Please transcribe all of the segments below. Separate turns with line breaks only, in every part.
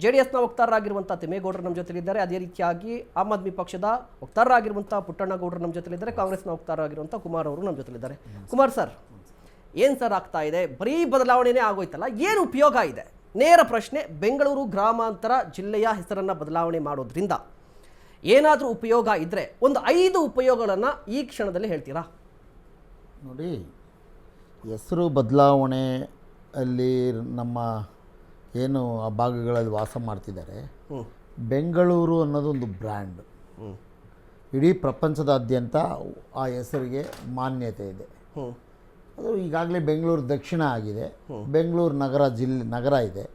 JDSನ ವಕ್ತಾರರಾಗಿರುವಂಥ ತಿಮ್ಮೇಗೌಡರು ನಮ್ಮ ಜೊತೆಲಿದ್ದಾರೆ. ಅದೇ ರೀತಿಯಾಗಿ ಆಮ್ ಆದ್ಮಿ ಪಕ್ಷದ ವಕ್ತಾರರಾಗಿರುವಂಥ ಪುಟ್ಟಣ್ಣಗೌಡರು ನಮ್ಮ ಜೊತೆಲಿದ್ದಾರೆ. ಕಾಂಗ್ರೆಸ್ನ ವಕ್ತಾರರಾಗಿರುವಂಥ ಕುಮಾರ್ ಅವರು ನಮ್ಮ ಜೊತೆಲಿದ್ದಾರೆ. ಕುಮಾರ್ ಸರ್, ಏನು ಸರ್ ಆಗ್ತಾ ಇದೆ? ಬರೀ ಬದಲಾವಣೆನೇ ಆಗೋಯ್ತಲ್ಲ, ಏನು ಉಪಯೋಗ ಇದೆ? ನೇರ ಪ್ರಶ್ನೆ. ಬೆಂಗಳೂರು ಗ್ರಾಮಾಂತರ ಜಿಲ್ಲೆಯ ಹೆಸರನ್ನು ಬದಲಾವಣೆ ಮಾಡೋದ್ರಿಂದ ಏನಾದರೂ ಉಪಯೋಗ ಇದ್ದರೆ ಒಂದು 5 ಉಪಯೋಗಗಳನ್ನು ಈ ಕ್ಷಣದಲ್ಲಿ ಹೇಳ್ತೀರಾ?
ನೋಡಿ, ಹೆಸರು ಬದಲಾವಣೆ ಅಲ್ಲಿ ನಮ್ಮ ಏನು ಆ ಭಾಗಗಳಲ್ಲಿ ವಾಸ ಮಾಡ್ತಿದ್ದಾರೆ, ಬೆಂಗಳೂರು ಅನ್ನೋದು ಒಂದು ಬ್ರ್ಯಾಂಡ್. ಇಡೀ ಪ್ರಪಂಚದಾದ್ಯಂತ ಆ ಹೆಸರಿಗೆ ಮಾನ್ಯತೆ ಇದೆ. ಅದು ಈಗಾಗಲೇ ಬೆಂಗಳೂರು ದಕ್ಷಿಣ ಆಗಿದೆ, ಬೆಂಗಳೂರು ನಗರ ಇದೆ.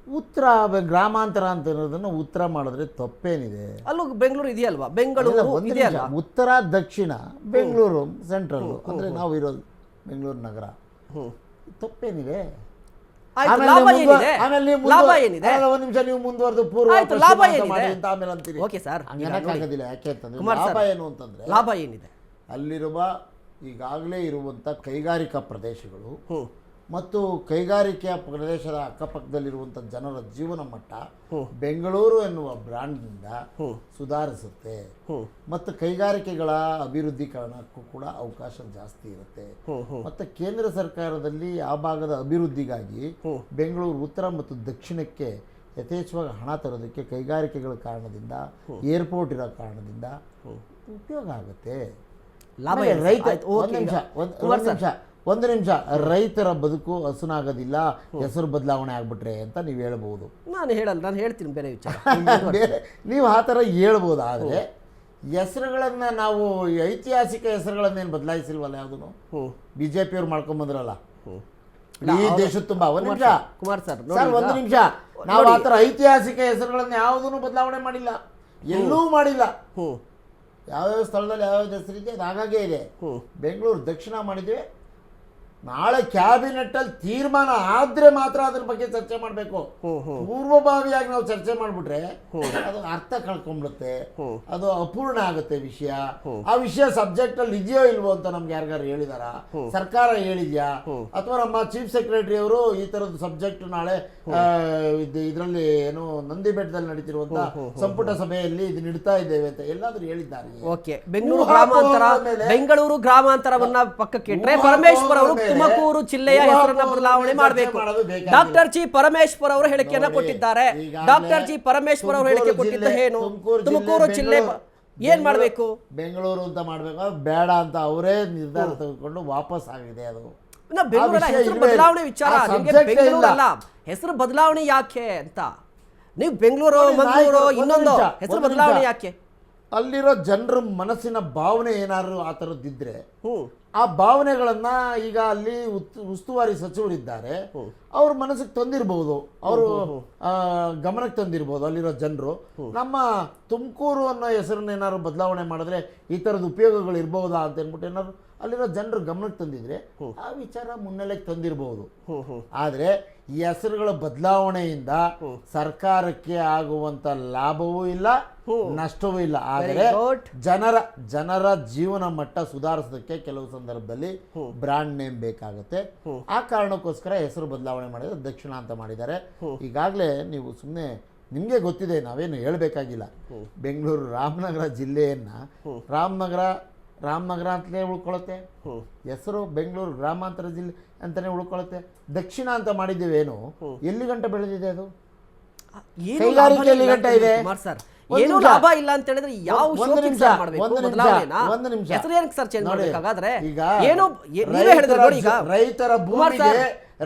ಉತ್ತರ ಗ್ರಾಮಾಂತರ ಅಂತ ಇರೋದನ್ನು ಉತ್ತರ ಮಾಡಿದ್ರೆ ತಪ್ಪೇನಿದೆ?
ಅಲ್ಲೂ ಬೆಂಗಳೂರು ಇದೆಯಲ್ವಾ? ಬೆಂಗಳೂರು ಇದೆಯಲ್ಲ,
ಉತ್ತರ ದಕ್ಷಿಣ ಬೆಂಗಳೂರು ಸೆಂಟ್ರಲ್ ಅಂದರೆ ನಾವು ಇರೋದು ಬೆಂಗಳೂರು ನಗರ. ತಪ್ಪೇನಿದೆ? ಒಂದು ನಿಮಿಷ ನೀವು ಮುಂದುವರೆದು ಪೂರ್ವ ಮಾಡಿ ಅಂತ ಆಮೇಲೆ ಅಂತೀರಿ. ಆಗೋದಿಲ್ಲ. ಯಾಕೆ ಅಂತಂದ್ರೆ ಲಾಭ ಏನು ಅಂತಂದ್ರೆ,
ಲಾಭ ಏನಿದೆ
ಅಲ್ಲಿರುವ ಈಗಾಗಲೇ ಇರುವಂಥ ಕೈಗಾರಿಕಾ ಪ್ರದೇಶಗಳು ಮತ್ತು ಕೈಗಾರಿಕೆಯ ಪ್ರದೇಶದ ಅಕ್ಕಪಕ್ಕದಲ್ಲಿರುವಂಥ ಜನರ ಜೀವನ ಮಟ್ಟ ಬೆಂಗಳೂರು ಎನ್ನುವ ಬ್ರ್ಯಾಂಡ್ನಿಂದ ಸುಧಾರಿಸುತ್ತೆ. ಮತ್ತು ಕೈಗಾರಿಕೆಗಳ ಅಭಿವೃದ್ಧೀಕರಣಕ್ಕೂ ಕೂಡ ಅವಕಾಶ ಜಾಸ್ತಿ ಇರುತ್ತೆ. ಮತ್ತು ಕೇಂದ್ರ ಸರ್ಕಾರದಲ್ಲಿ ಆ ಭಾಗದ ಅಭಿವೃದ್ಧಿಗಾಗಿ ಬೆಂಗಳೂರು ಉತ್ತರ ಮತ್ತು ದಕ್ಷಿಣಕ್ಕೆ ಯಥೇಚ್ಛವಾಗಿ ಹಣ ತರೋದಕ್ಕೆ ಕೈಗಾರಿಕೆಗಳ ಕಾರಣದಿಂದ, ಏರ್ಪೋರ್ಟ್ ಇರೋ ಕಾರಣದಿಂದ ಉಪಯೋಗ ಆಗುತ್ತೆ. ಒಂದು ನಿಮಿಷ ರೈತರ ಬದುಕು ಹಸುನಾಗೋದಿಲ್ಲ ಹೆಸರು ಬದಲಾವಣೆ ಆಗ್ಬಿಟ್ರೆ ಅಂತ ನೀವು ಹೇಳ್ಬೋದು.
ನಾನು ಹೇಳಲ್ಲ, ನಾನು ಹೇಳ್ತೀನಿ ಬೇರೆ ವಿಚಾರ.
ನೀವು ಆ ಥರ ಹೇಳ್ಬೋದು. ಆದರೆ ಹೆಸರುಗಳನ್ನು ನಾವು ಐತಿಹಾಸಿಕ ಹೆಸರುಗಳನ್ನೇನು ಬದಲಾಯಿಸಿಲ್ವಲ್ಲ ಯಾವುದೂ. BJP ಮಾಡ್ಕೊಂಬಂದ್ರಲ್ಲ ಈ ದೇಶದ ತುಂಬ. ಒಂದು ನಿಮಿಷ
ಕುಮಾರ್ ಸರ್,
ಒಂದು ನಿಮಿಷ. ನಾವು ಆ ಥರ ಐತಿಹಾಸಿಕ ಹೆಸರುಗಳನ್ನು ಯಾವುದೂ ಬದಲಾವಣೆ ಮಾಡಿಲ್ಲ, ಎಲ್ಲೂ ಮಾಡಿಲ್ಲ. ಯಾವ್ಯಾವ ಸ್ಥಳದಲ್ಲಿ ಯಾವ್ಯಾವ ಹೆಸರಿದೆ ಅದು ಹಾಗಾಗೇ ಇದೆ. ಬೆಂಗಳೂರು ದಕ್ಷಿಣ ಮಾಡಿದ್ವಿ. ನಾಳೆ ಕ್ಯಾಬಿನೆಟ್ಟಲ್ಲಿ ತೀರ್ಮಾನ ಆದರೆ ಮಾತ್ರ ಅದ್ರ ಬಗ್ಗೆ ಚರ್ಚೆ ಮಾಡಬೇಕು. ಪೂರ್ವಭಾವಿಯಾಗಿ ನಾವು ಚರ್ಚೆ ಮಾಡಿಬಿಟ್ರೆ ಅದು ಅರ್ಥ ಕಳ್ಕೊಂಡ್ಬಿಡುತ್ತೆ, ಅದು ಅಪೂರ್ಣ ಆಗುತ್ತೆ ವಿಷಯ. ಆ ವಿಷಯ ಸಬ್ಜೆಕ್ಟ್ ಅಲ್ಲಿ ಇದೆಯೋ ಇಲ್ವೋ ಅಂತ ನಮ್ಗೆ ಯಾರಿಗಾರು ಹೇಳಿದಾರ? ಸರ್ಕಾರ ಹೇಳಿದ್ಯಾ? ಅಥವಾ ನಮ್ಮ ಚೀಫ್ ಸೆಕ್ರೆಟರಿ ಅವರು ಈ ತರದ ಸಬ್ಜೆಕ್ಟ್ ನಾಳೆ ಇದರಲ್ಲಿ ಏನು ನಂದಿ ಬೆಟ್ಟದಲ್ಲಿ ನಡೀತಿರುವಂತ ಸಂಪುಟ ಸಭೆಯಲ್ಲಿ ಇದನ್ನ ಇಡ್ತಾ ಇದ್ದೇವೆ ಅಂತ ಎಲ್ಲಾದ್ರೂ ಹೇಳಿದ್ದಾರೆ?
ಬೆಂಗಳೂರು ಗ್ರಾಮಾಂತರವನ್ನ ಪಕ್ಕಕ್ಕೆ ಇಟ್ಟರೆ ಪರಮೇಶ್ವರ್ ಅವರು ತುಮಕೂರು ಜಿಲ್ಲೆಯ ಹೆಸರನ್ನ ಬದಲಾವಣೆ ಮಾಡಬೇಕು. ಡಾಕ್ಟರ್ ಜಿ ಪರಮೇಶ್ವರ್ ಅವರು ಹೇಳಿಕೆಯನ್ನ ಕೊಟ್ಟಿದ್ದಾರೆ. ಡಾಕ್ಟರ್ ಜಿ ಪರಮೇಶ್ವರ್ ಅವರು ಹೇಳಿಕೆ ಕೊಟ್ಟಿದ್ದು ಏನು? ತುಮಕೂರು ಜಿಲ್ಲೆ ಏನ್ ಮಾಡಬೇಕು?
ಬೆಂಗಳೂರು ಅಂತ ಮಾಡ್ಬೇಕು ಬೇಡ ಅಂತ ಅವರೇ ನಿರ್ಧಾರ ತೆಗೆದುಕೊಂಡು ವಾಪಸ್ ಆಗಿದೆ. ಅದು
ಹೆಸರು ಬದಲಾವಣೆ ವಿಚಾರ. ಬೆಂಗಳೂರಲ್ಲ, ಹೆಸರು ಬದಲಾವಣೆ ಯಾಕೆ ಅಂತ ನೀವು ಬೆಂಗಳೂರು ಮಂಗಳೂರು ಇನ್ನೊಂದು ಹೆಸರು ಬದಲಾವಣೆ ಯಾಕೆ?
ಅಲ್ಲಿರೋ ಜನರ ಮನಸ್ಸಿನ ಭಾವನೆ ಏನಾದ್ರು ಆ ಥರದ್ದಿದ್ರೆ ಆ ಭಾವನೆಗಳನ್ನ ಈಗ ಅಲ್ಲಿ ಉಸ್ತುವಾರಿ ಸಚಿವರಿದ್ದಾರೆ, ಅವ್ರ ಮನಸ್ಸಿಗೆ ತಂದಿರಬಹುದು, ಅವರು ಗಮನಕ್ಕೆ ತಂದಿರಬಹುದು ಅಲ್ಲಿರೋ ಜನರು. ನಮ್ಮ ತುಮಕೂರು ಅನ್ನೋ ಹೆಸರನ್ನ ಏನಾದ್ರು ಬದಲಾವಣೆ ಮಾಡಿದ್ರೆ ಈ ಥರದ ಉಪಯೋಗಗಳು ಇರ್ಬಹುದಾ ಅಂತ ಅಂದ್ಬಿಟ್ಟು ಏನಾದ್ರು ಅಲ್ಲಿರೋ ಜನರು ಗಮನಕ್ಕೆ ತಂದಿದ್ರೆ ಆ ವಿಚಾರ ಮುನ್ನೆಲೆಗೆ ತಂದಿರಬಹುದು. ಆದರೆ ಈ ಹೆಸರುಗಳ ಬದಲಾವಣೆಯಿಂದ ಸರ್ಕಾರಕ್ಕೆ ಆಗುವಂತ ಲಾಭವೂ ಇಲ್ಲ, ನಷ್ಟವೂ ಇಲ್ಲ. ಆದರೆ ಜನರ ಜೀವನ ಮಟ್ಟ ಸುಧಾರಿಸೋದಕ್ಕೆ ಕೆಲವು ಸಂದರ್ಭದಲ್ಲಿ ಬ್ರಾಂಡ್ ನೇಮ್ ಬೇಕಾಗುತ್ತೆ. ಆ ಕಾರಣಕ್ಕೋಸ್ಕರ ಹೆಸರು ಬದಲಾವಣೆ ಮಾಡಿದ್ರೆ ದಕ್ಷಿಣ ಅಂತ ಮಾಡಿದ್ದಾರೆ. ಈಗಾಗಲೇ ನೀವು ಸುಮ್ಮನೆ ನಿಮಗೆ ಗೊತ್ತಿದೆ, ನಾವೇನು ಹೇಳಬೇಕಾಗಿಲ್ಲ. ಬೆಂಗಳೂರು ರಾಮನಗರ ಜಿಲ್ಲೆಯನ್ನ ರಾಮನಗರ ಅಂತಲೇ ಉಳ್ಕೊಳ್ಳುತ್ತೆ. ಹೆಸರು ಬೆಂಗಳೂರು ಗ್ರಾಮಾಂತರ ಜಿಲ್ಲೆ ಅಂತಾನೆ ಉಳ್ಕೊಳ್ಳುತ್ತೆ. ದಕ್ಷಿಣ ಅಂತ ಮಾಡಿದ್ದೇವೇನು? ಎಲ್ಲಿ ಗಂಟ ಬೆಳೆದಿದೆ ಅದು? ಕೈಗಾರಿಕೆ ಎಲ್ಲಿ ಗಂಟ ಇದೆ?
ಏನು ಲಾಭ ಇಲ್ಲ ಅಂತ ಹೇಳಿದ್ರೆ ಯಾವ
ಒಂದು ನಿಮಿಷ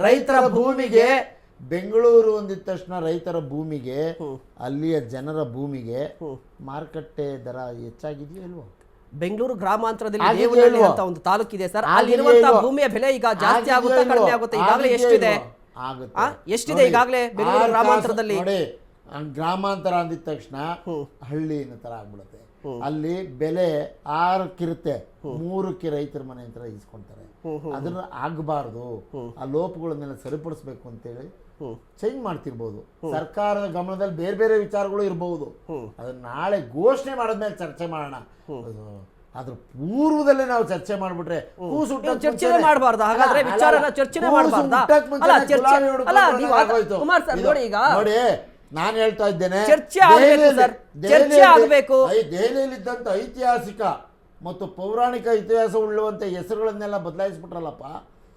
ರೈತರ ಭೂಮಿಗೆ ಬೆಂಗಳೂರು ಅಂದಿದ ತಕ್ಷಣ ರೈತರ ಭೂಮಿಗೆ, ಅಲ್ಲಿಯ ಜನರ ಭೂಮಿಗೆ ಮಾರುಕಟ್ಟೆ ದರ ಹೆಚ್ಚಾಗಿದೆಯೋ ಇಲ್ವೋ?
ಬೆಂಗಳೂರು ಗ್ರಾಮಾಂತರದಲ್ಲಿ ಅಂತ ಒಂದು ತಾಲೂಕಿದೆ ಸರ್, ಅಲ್ಲಿರುವಂತಹ ಭೂಮಿಯ ಬೆಲೆ ಈಗ ಜಾಸ್ತಿ ಆಗುತ್ತಾ ಕಡಿಮೆ ಆಗುತ್ತೆ? ಈಗಾಗಲೇ ಎಷ್ಟಿದೆ ಈಗಾಗಲೇ ಬೆಂಗಳೂರು ಗ್ರಾಮಾಂತರದಲ್ಲಿ?
ಗ್ರಾಮಾಂತರ ಅಂದಿದ ತಕ್ಷಣ ಹಳ್ಳಿ ತರ ಆಗ್ಬಿಡುತ್ತೆ. ಅಲ್ಲಿ ಬೆಲೆ 6ಕ್ಕಿರುತ್ತೆ, 3ಕ್ಕೆ ರೈತರ ಮನೆ ಅಂತ ಇಸ್ಕೊಂತಾರೆ. ಅದನ್ನ ಆಗಬಾರ್ದು. ಆ ಲೋಪಗಳನ್ನೆಲ್ಲ ಸರಿಪಡಿಸ್ಬೇಕು ಅಂತೇಳಿ ಚೇಂಜ್ ಮಾಡ್ತಿರ್ಬೋದು. ಸರ್ಕಾರದ ಗಮನದಲ್ಲಿ ಬೇರೆ ಬೇರೆ ವಿಚಾರಗಳು ಇರಬಹುದು. ಅದನ್ನ ನಾಳೆ ಘೋಷಣೆ ಮಾಡಿದ್ಮೇಲೆ ಚರ್ಚೆ ಮಾಡೋಣ. ಅದ್ರ ಪೂರ್ವದಲ್ಲೇ ನಾವು ಚರ್ಚೆ ಮಾಡ್ಬಿಟ್ರೆ ಕೂಸು ಹುಟ್ಟೋಕ್
ಚರ್ಚೆನೇ
ಮುಂಚೆನೆ-
ಮಾಡಬಾರ್ದ ಹಾಗಾದ್ರೆ
ಅಲ್ಲ,
ವಿಚಾರನ
ಅಲ್ಲ,
ಚರ್ಚೆನೇ
ಕೂಸು
ಮಾಡಬಾರ್ದಾ
ಹುಟ್ಟೋಕ್ ಮುಂಚೆನೆ
ಅಲ್ಲ ಚರ್ಚೆ
ಗುಲಾಬಿ ಹುಡ್ಕೊಂಡು
ಅಲ್ಲ ನೀವು
ಆಗೋಯ್ತು.
ಕುಮಾರ್ ಸರ್
ಇದು-
ನೋಡಿ ಈಗ
ನೋಡಿ ನಾನು ಹೇಳ್ತಾ ಇದ್ದೇನೆ
ಚರ್ಚೆ ಆಗ್ಬೇಕು ಸರ್, ಚರ್ಚೆ ಆಗ್ಬೇಕು.
ದೆಹಲಿಯಲ್ಲಿದ್ದಂತ ಐತಿಹಾಸಿಕ ಮತ್ತು ಪೌರಾಣಿಕ ಇತಿಹಾಸ ಉಳ್ಳುವಂತ ಹೆಸರುಗಳನ್ನೆಲ್ಲ ಬದಲಾಯಿಸ್ಬಿಟ್ರಲ್ಲಪ್ಪ,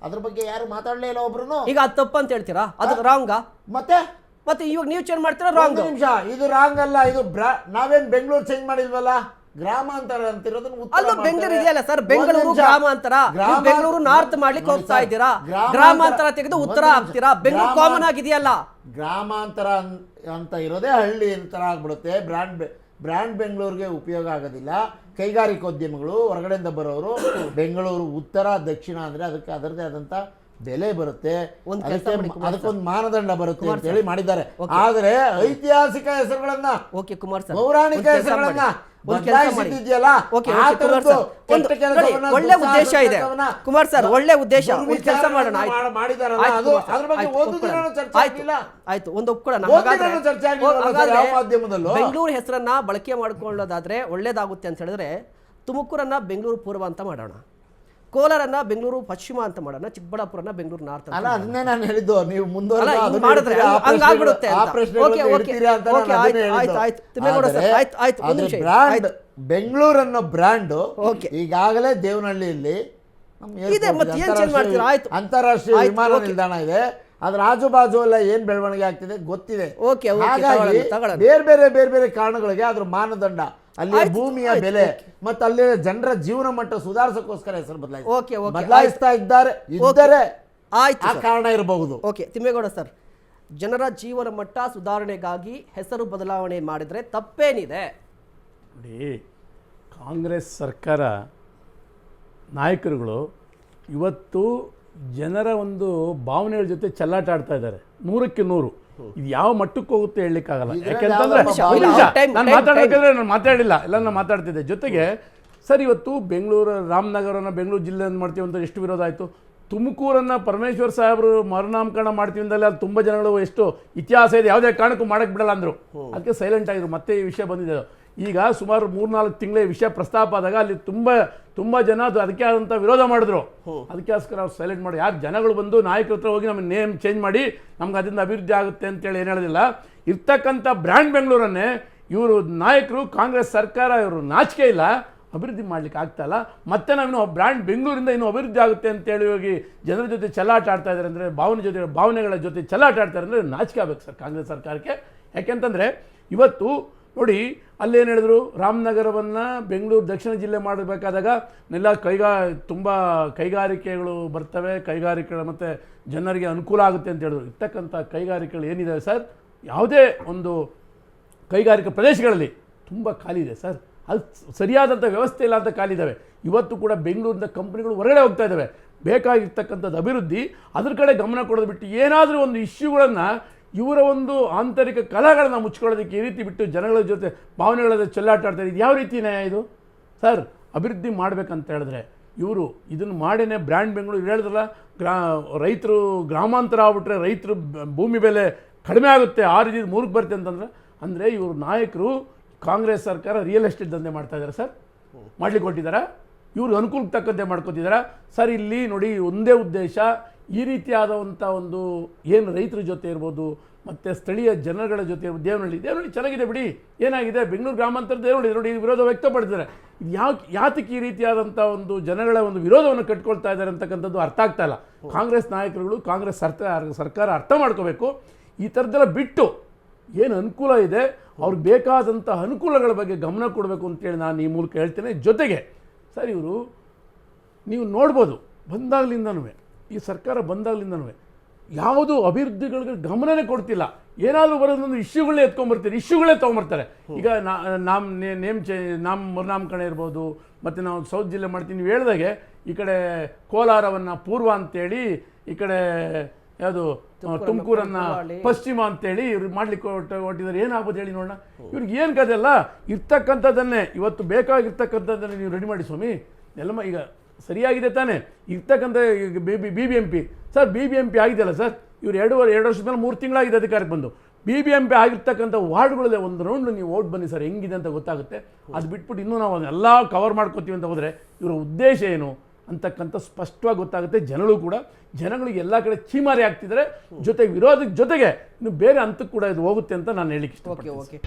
ಅದ್ರ ಬಗ್ಗೆ ಯಾರು ಮಾತಾಡ್ಲೇ ಇಲ್ಲ ಒಬ್ರು.
ಈಗ ಅದು ತಪ್ಪು ಅಂತ ಹೇಳ್ತೀರಾ? ಅದು ರಾಂಗಾ? ಮತ್ತೆ ಇವಾಗ ನೀವು ಚೇಂಜ್ ಮಾಡ್ತೀರಾ ರಾಂಗ್?
ನಿಮಿಷ, ಇದು ರಾಂಗ್ ಅಲ್ಲ, ಇದು ನಾವೇನ್ ಬೆಂಗಳೂರು ಚೇಂಜ್ ಮಾಡಿಲ್ವಲ್ಲ, ಗ್ರಾಮಾಂತರ ಅಂತಿರೋದನ್ನ ಉತ್ತರ
ಅಲ್ಲೂ
ಮಾಡ್ತಾರೆ.
ಬೆಂಗಳೂರು ಇದೆಯಲ್ಲ ಸರ್, ಬೆಂಗಳೂರು
ಒಂದ್ ನಿಮಿಷ.
ಗ್ರಾಮಾಂತರ, ನೀವು ಬೆಂಗಳೂರು ನಾರ್ತ್ ಮಾಡ್ಲಿಕ್ಕೆ
ನೋಡಿ
ಹೋಗ್ತಾ
ಸರ್,
ಇದ್ದೀರಾ,
ಗ್ರಾಮಾಂತರ
ಗ್ರಾಮಾಂತರ ತೆಗೆದು ಉತ್ತರ
ಒಂದ್
ಹಾಕ್ತೀರಾ,
ನಿಮಿಷ.
ಬೆಂಗಳೂರು ಕಾಮನ್ ಆಗಿದೆಯಲ್ಲ.
ಗ್ರಾಮಾಂತರ ಅಂತ ಇರೋದೇ ಹಳ್ಳಿ ತರ ಆಗ್ಬಿಡುತ್ತೆ. ಬ್ರ್ಯಾಂಡ್ ಬೆಂಗಳೂರಿಗೆ ಉಪಯೋಗ ಆಗೋದಿಲ್ಲ. ಕೈಗಾರಿಕೋದ್ಯಮಿಗಳು ಹೊರಗಡೆಯಿಂದ ಬರೋರು ಬೆಂಗಳೂರು ಉತ್ತರ ದಕ್ಷಿಣ ಅಂದ್ರೆ ಅದಕ್ಕೆ ಅದರದೇ ಆದಂತ ಬೆಲೆ ಬರುತ್ತೆ, ಅದಕ್ಕೊಂದು ಮಾನದಂಡ ಬರುತ್ತೆ ಅಂತ ಹೇಳಿ ಮಾಡಿದ್ದಾರೆ. ಆದ್ರೆ ಐತಿಹಾಸಿಕ ಹೆಸರುಗಳನ್ನ,
ಓಕೆ ಕುಮಾರ್ ಸರ್,
ಪೌರಾಣಿಕ ಹೆಸರುಗಳನ್ನ ಬದಲಾಯಿಸಿದ್ಯಲ್ಲ,
ಒಳ್ಳೆ ಉದ್ದೇಶ ಇದೆ ಕುಮಾರ್ ಸರ್, ಒಳ್ಳೆ ಉದ್ದೇಶ, ಕೆಲಸ ಮಾಡೋಣ.
ಮಾಡಿದಾರಲ್ಲ, ಅದ್ರ ಬಗ್ಗೆ ಒಂದು ದಿನನೂ ಚರ್ಚೆ ಆಗಿಲ್ಲ.
ಆಯ್ತು, ಒಂದು ಒಪ್ಕೊಳ್ಳೋಣ.
ಚರ್ಚೆ ಆಗಿಲ್ಲ ಯಾವ ಮಾಧ್ಯಮದಲ್ಲೂ.
ಬೆಂಗಳೂರು ಹೆಸರನ್ನ ಬಳಕೆ ಮಾಡ್ಕೊಳ್ಳೋದಾದ್ರೆ ಒಳ್ಳೇದಾಗುತ್ತೆ ಅಂತ ಹೇಳಿದ್ರೆ ತುಮಕೂರನ್ನ ಬೆಂಗಳೂರು ಪೂರ್ವ ಅಂತ ಮಾಡೋಣ, ಕೋಲಾರನ್ನ ಬೆಂಗಳೂರು ಪಶ್ಚಿಮ ಅಂತ ಮಾಡೋಣ, ಚಿಕ್ಕಬಳ್ಳಾಪುರನ ಬೆಂಗಳೂರು ನಾರ್ತ್ ಅಂತ.
ಅಲ್ಲ, ಅದನ್ನೇ ನಾನು ಹೇಳಿದ್ದು. ನೀವು ಬೆಂಗಳೂರು ಅನ್ನೋ ಬ್ರ್ಯಾಂಡ್ ಈಗಾಗಲೇ ದೇವನಹಳ್ಳಿಯಲ್ಲಿ ಅಂತಾರಾಷ್ಟ್ರೀಯ ವಿಮಾನ ನಿಲ್ದಾಣ ಇದೆ. ಅದ್ರ ಆಜು ಬಾಜು ಎಲ್ಲ ಏನ್ ಬೆಳವಣಿಗೆ ಆಗ್ತಿದೆ ಗೊತ್ತಿದೆ. ಹಾಗಾಗಿ ಬೇರೆ ಬೇರೆ ಕಾರಣಗಳಿಗೆ ಅದ್ರ ಮಾನದಂಡ, ಅಲ್ಲಿ ಭೂಮಿಯ ಬೆಲೆ ಮತ್ತು ಅಲ್ಲಿ ಜನರ ಜೀವನ ಮಟ್ಟ ಸುಧಾರಿಸೋಕ್ಕೋಸ್ಕರ ಹೆಸರು ಬದಲಾಯಿಸ್ತಾ ಇದ್ದಾರೆ. ಆ ಕಾರಣ ಇರಬಹುದು.
ಓಕೆ ತಿಮ್ಮೇಗೌಡ ಸರ್, ಜನರ ಜೀವನ ಮಟ್ಟ ಸುಧಾರಣೆಗಾಗಿ ಹೆಸರು ಬದಲಾವಣೆ ಮಾಡಿದ್ರೆ ತಪ್ಪೇನಿದೆ?
ನೋಡಿ, ಕಾಂಗ್ರೆಸ್ ಸರ್ಕಾರ ನಾಯಕರುಗಳು ಇವತ್ತು ಜನರ ಒಂದು ಭಾವನೆಗಳ ಜೊತೆ ಚೆಲ್ಲಾಟ ಆಡ್ತಾ ಇದ್ದಾರೆ. 100ಕ್ಕೆ 100. ಇದು ಯಾವ ಮಟ್ಟಕ್ಕೆ ಹೋಗುತ್ತೆ ಹೇಳಲಿಕ್ಕಾಗಲ್ಲ. ಯಾಕೆಂತಂದ್ರೆ ನಾನು ಮಾತಾಡಬೇಕಾದ್ರೆ ನಾನು ಮಾತಾಡಿಲ್ಲ, ಎಲ್ಲ ನಾನು ಮಾತಾಡ್ತಿದ್ದೆ. ಜೊತೆಗೆ ಸರ್, ಇವತ್ತು ಬೆಂಗಳೂರು ರಾಮನಗರನ ಬೆಂಗಳೂರು ಜಿಲ್ಲೆ ಮಾಡ್ತೀವಿ ಅಂತ ಎಷ್ಟು ವಿರೋಧ ಆಯಿತು. ತುಮಕೂರನ್ನು ಪರಮೇಶ್ವರ್ ಸಾಹೇಬರು ಮರುನಾಮಕರಣ ಮಾಡ್ತೀವಿ ಅಂದಲ್ಲ, ಅಲ್ಲಿ ತುಂಬ ಜನಗಳು ಎಷ್ಟು ಇತಿಹಾಸ ಇದೆ, ಯಾವುದೇ ಕಾರಣಕ್ಕೂ ಮಾಡೋಕ್ಕೆ ಬಿಡಲ್ಲ ಅಂದರು. ಅದಕ್ಕೆ ಸೈಲೆಂಟ್ ಆಗಿದ್ರು. ಮತ್ತೆ ಈ ವಿಷಯ ಬಂದಿದೆ. ಈಗ ಸುಮಾರು 3-4 ತಿಂಗಳ ವಿಷಯ ಪ್ರಸ್ತಾಪ ಆದಾಗ ಅಲ್ಲಿ ತುಂಬ ಜನ ಅದಕ್ಕೆ ಆದಂಥ ವಿರೋಧ ಮಾಡಿದ್ರು. ಅದಕ್ಕೋಸ್ಕರ ಅವ್ರು ಸೈಲೆಂಟ್ ಮಾಡಿ, ಯಾರು ಜನಗಳು ಬಂದು ನಾಯಕರ ಹತ್ರ ಹೋಗಿ ನಮಗೆ ನೇಮ್ ಚೇಂಜ್ ಮಾಡಿ ನಮ್ಗೆ ಅದರಿಂದ ಅಭಿವೃದ್ಧಿ ಆಗುತ್ತೆ ಅಂತೇಳಿ ಏನು ಹೇಳೋದಿಲ್ಲ. ಇರ್ತಕ್ಕಂಥ ಬ್ರ್ಯಾಂಡ್ ಬೆಂಗಳೂರನ್ನೇ ಇವರು ನಾಯಕರು, ಕಾಂಗ್ರೆಸ್ ಸರ್ಕಾರ ಇವರು ನಾಚಿಕೆ ಇಲ್ಲ, ಅಭಿವೃದ್ಧಿ ಮಾಡ್ಲಿಕ್ಕೆ ಆಗ್ತಾ ಇಲ್ಲ. ಮತ್ತೆ ನಾವಿನ್ನು ಬ್ರ್ಯಾಂಡ್ ಬೆಂಗಳೂರಿಂದ ಇನ್ನೂ ಅಭಿವೃದ್ಧಿ ಆಗುತ್ತೆ ಅಂತೇಳಿ ಹೋಗಿ ಜನರ ಜೊತೆ ಚೆಲ್ಲಾಟ ಆಡ್ತಾ ಇದ್ದಾರೆ ಅಂದರೆ, ಭಾವನೆಗಳ ಜೊತೆ ಚೆಲ್ಲಾಟ ಆಡ್ತಾರೆ ಅಂದರೆ ನಾಚಿಕೆ ಆಗಬೇಕು ಸರ್ ಕಾಂಗ್ರೆಸ್ ಸರ್ಕಾರಕ್ಕೆ. ಯಾಕೆಂತಂದರೆ ಇವತ್ತು ನೋಡಿ, ಅಲ್ಲೇನು ಹೇಳಿದ್ರು, ರಾಮನಗರವನ್ನು ಬೆಂಗಳೂರು ದಕ್ಷಿಣ ಜಿಲ್ಲೆ ಮಾಡಬೇಕಾದಾಗ ಎಲ್ಲ ತುಂಬ ಕೈಗಾರಿಕೆಗಳು ಬರ್ತವೆ, ಕೈಗಾರಿಕೆಗಳು ಮತ್ತು ಜನರಿಗೆ ಅನುಕೂಲ ಆಗುತ್ತೆ ಅಂತ ಹೇಳಿದ್ರು. ಇರ್ತಕ್ಕಂಥ ಕೈಗಾರಿಕೆಗಳು ಏನಿದೆ ಸರ್, ಯಾವುದೇ ಒಂದು ಕೈಗಾರಿಕಾ ಪ್ರದೇಶಗಳಲ್ಲಿ ತುಂಬ ಖಾಲಿ ಇದೆ ಸರ್. ಅದು ಸರಿಯಾದಂಥ ವ್ಯವಸ್ಥೆ ಇಲ್ಲ ಅಂತ ಖಾಲಿ ಇದ್ದಾವೆ. ಇವತ್ತು ಕೂಡ ಬೆಂಗಳೂರಿನ ಕಂಪ್ನಿಗಳು ಹೊರಗಡೆ ಹೋಗ್ತಾ ಇದ್ದಾವೆ. ಬೇಕಾಗಿರ್ತಕ್ಕಂಥದ್ದು ಅಭಿವೃದ್ಧಿ, ಅದ್ರ ಕಡೆ ಗಮನ ಕೊಡೋದು ಬಿಟ್ಟು ಏನಾದರೂ ಒಂದು ಇಶ್ಯೂಗಳನ್ನು, ಇವರ ಒಂದು ಆಂತರಿಕ ಕಲಾಗಳನ್ನು ಮುಚ್ಕೊಳ್ಳೋದಕ್ಕೆ ಈ ರೀತಿ ಬಿಟ್ಟು ಜನಗಳ ಜೊತೆ ಭಾವನೆಗಳ ಚೆಲ್ಲಾಟ ಆಡ್ತಾರೆ. ಇದು ಯಾವ ರೀತಿ ನ್ಯಾಯ ಇದು ಸರ್? ಅಭಿವೃದ್ಧಿ ಮಾಡಬೇಕಂತ ಹೇಳಿದ್ರೆ ಇವರು ಇದನ್ನು ಮಾಡೇನೆ ಬ್ರ್ಯಾಂಡ್ ಬೆಂಗಳೂರು ಹೇಳಿದ್ರಲ್ಲ, ರೈತರು ಗ್ರಾಮಾಂತರ ಆಗ್ಬಿಟ್ರೆ ರೈತರು ಭೂಮಿ ಬೆಲೆ ಕಡಿಮೆ ಆಗುತ್ತೆ, ಆ ರೀತಿ 3ಕ್ಕೆ ಬರುತ್ತೆ ಅಂದರೆ ಇವರು ನಾಯಕರು ಕಾಂಗ್ರೆಸ್ ಸರ್ಕಾರ ರಿಯಲ್ ಎಸ್ಟೇಟ್ ದಂಧೆ ಮಾಡ್ತಾ ಇದ್ದಾರೆ ಸರ್. ಮಾಡ್ಲಿಕ್ಕೆ ಕೊಟ್ಟಿದ್ದಾರಾ? ಇವ್ರಿಗೆ ಅನುಕೂಲಕ್ಕೆ ತಕ್ಕಂತೆ ಮಾಡ್ಕೊತಿದ್ದಾರಾ ಸರ್? ಇಲ್ಲಿ ನೋಡಿ, ಒಂದೇ ಉದ್ದೇಶ, ಈ ರೀತಿಯಾದಂಥ ಒಂದು ಏನು ರೈತರ ಜೊತೆ ಇರ್ಬೋದು ಮತ್ತು ಸ್ಥಳೀಯ ಜನಗಳ ಜೊತೆ ಇರ್ಬೋದು. ದೇವನಹಳ್ಳಿ ಚೆನ್ನಾಗಿದೆ ಬಿಡಿ, ಏನಾಗಿದೆ ಬೆಂಗಳೂರು ಗ್ರಾಮಾಂತರ ದೇವನಹಳ್ಳಿ ನೋಡಿ ವಿರೋಧ ವ್ಯಕ್ತಪಡಿಸಿದ್ದಾರೆ. ಇದು ಯಾತಕ್ಕೆ ಈ ರೀತಿಯಾದಂಥ ಒಂದು ಜನಗಳ ಒಂದು ವಿರೋಧವನ್ನು ಕಟ್ಕೊಳ್ತಾ ಇದ್ದಾರೆ ಅಂತಕ್ಕಂಥದ್ದು ಅರ್ಥ ಆಗ್ತಾ ಇಲ್ಲ. ಕಾಂಗ್ರೆಸ್ ನಾಯಕರುಗಳು, ಕಾಂಗ್ರೆಸ್ ಸರ್ಕಾರ ಅರ್ಥ ಮಾಡ್ಕೋಬೇಕು. ಈ ಥರದ್ದೆಲ್ಲ ಬಿಟ್ಟು ಏನು ಅನುಕೂಲ ಇದೆ ಅವ್ರಿಗೆ ಬೇಕಾದಂಥ ಅನುಕೂಲಗಳ ಬಗ್ಗೆ ಗಮನ ಕೊಡಬೇಕು ಅಂತೇಳಿ ನಾನು ಈ ಮೂಲಕ ಹೇಳ್ತೇನೆ. ಜೊತೆಗೆ ಸರ್, ಇವರು ನೀವು ನೋಡ್ಬೋದು, ಬಂದಾಗಲಿಂದನೂ ಈ ಸರ್ಕಾರ ಬಂದಾಗಲಿಂದನೂ ಯಾವುದು ಅಭಿವೃದ್ಧಿಗಳಿಗೆ ಗಮನನೇ ಕೊಡ್ತಿಲ್ಲ. ಏನಾದರೂ ಬರೋದೊಂದು ಇಶ್ಯೂಗಳನ್ನೇ ಎತ್ಕೊಂಡ್ಬರ್ತಾರೆ, ಇಶ್ಯೂಗಳೇ ತೊಗೊಂಬರ್ತಾರೆ. ಈಗ ಮರುನಾಮಕರಣ ಇರ್ಬೋದು, ಮತ್ತು ನಾವು ಸೌತ್ ಜಿಲ್ಲೆ ಮಾಡ್ತೀವಿ. ನೀವು ಹೇಳ್ದಾಗೆ ಈ ಕಡೆ ಕೋಲಾರವನ್ನು ಪೂರ್ವ ಅಂತೇಳಿ, ಈ ಕಡೆ ಯಾವುದು ತುಮಕೂರನ್ನು ಪಶ್ಚಿಮ ಅಂತೇಳಿ ಇವ್ರು ಮಾಡ್ಲಿಕ್ಕೆ ಹೊಟ್ಟಿದ್ದಾರೆ. ಏನಾಗ್ಬೋದು ಹೇಳಿ ನೋಡೋಣ. ಇವ್ರಿಗೆ ಏನು ಕದೆಲ್ಲ ಇರ್ತಕ್ಕಂಥದ್ದನ್ನೇ, ಇವತ್ತು ಬೇಕಾಗಿರ್ತಕ್ಕಂಥದ್ದನ್ನೇ ನೀವು ರೆಡಿ ಮಾಡಿ ಸ್ವಾಮಿ. ಎಲ್ಲ ಈಗ ಸರಿಯಾಗಿದೆ ತಾನೇ ಇರ್ತಕ್ಕಂಥ. BBMP ಸರ್, BBMP ಆಗಿದೆಯಲ್ಲ ಸರ್, ಇವ್ರು 2 ವರ್ಷದ ಮೇಲೆ 3 ತಿಂಗಳಾಗಿದೆ ಅಧಿಕಾರಕ್ಕೆ ಬಂದು. BBMP ಆಗಿರ್ತಕ್ಕಂಥ ವಾರ್ಡ್ಗಳಲ್ಲೇ ಒಂದು ರೌಂಡ್ ನೀವು ಓಟ್ ಬನ್ನಿ ಸರ್ ಹೆಂಗಿದೆ ಅಂತ ಗೊತ್ತಾಗುತ್ತೆ. ಅದು ಬಿಟ್ಬಿಟ್ಟು ಇನ್ನೂ ನಾವು ಅದನ್ನೆಲ್ಲ ಕವರ್ ಮಾಡ್ಕೋತೀವಿ ಅಂತ ಹೋದರೆ ಇವರ ಉದ್ದೇಶ ಏನು ಅಂತಕ್ಕಂಥ ಸ್ಪಷ್ಟವಾಗಿ ಗೊತ್ತಾಗುತ್ತೆ. ಜನಗಳಿಗೆ ಎಲ್ಲ ಕಡೆ ಚೀಮಾರಿ ಆಗ್ತಿದ್ದಾರೆ, ಜೊತೆಗೆ ವಿರೋಧದ ಜೊತೆಗೆ ಇನ್ನು ಬೇರೆ ಹಂತಕ್ಕೆ ಕೂಡ ಇದು ಹೋಗುತ್ತೆ ಅಂತ ನಾನು ಹೇಳಿಕ್ಕೆ ಇಷ್ಟಪಡ್ತೀನಿ.
ಓಕೆ